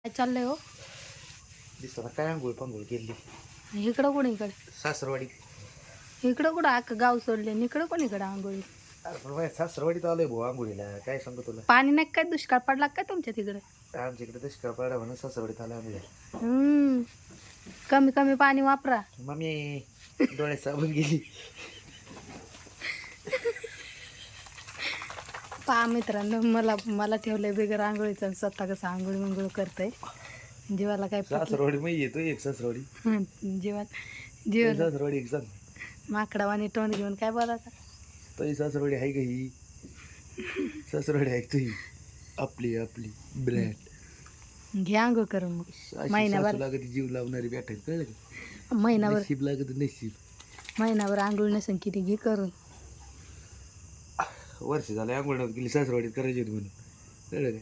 काय चाललंय हो? दिसताना काय आंघोळ पांघोळ केली इकडं कोण इकडे सासरवाडी. इकडं कुठं अख्खं गाव सोडले इकडं कोण इकडं आंघोळी? अरे पण माझ्या सासरवाडीत आलोय भाऊ आंघोळीला, काय सांगू तुला. पाणी नाही काय दुष्काळ पडला काय तुमच्या तिकडे? आमच्या इकडे दुष्काळ पडला म्हणून सासरवाडीत आलो आम्ही. कमी कमी पाणी वापरा. मम्मी डोळ्यात साबण गेली. पहा मित्रांनो, मला मला ठेवलंय बिगर आंघोळीचं आणि स्वतः कसं आंघोळी मंगोळ करतंय. जीवाला काय सासरवाडी मी येतो एक सासरवाडी. जीवन सासरवाडी एक सांग. माकडावानी तोंड घेऊन काय बोलायचं? तरी सासरवाडी आहे का ही? सासरवाडी आहे तुही आपली आपली ब्रँड. घे आंघोळ करून मग महिनाभर लागत जीव लावणारी भेटायला, कळलं का? महिनाभर नशीब लागत नशीब. महिनाभर आंघोळ नसेल किती घे करून. वर्ष झालं आंघोळ गेली सासरवाडीत करायची होती म्हणून, कळलं का?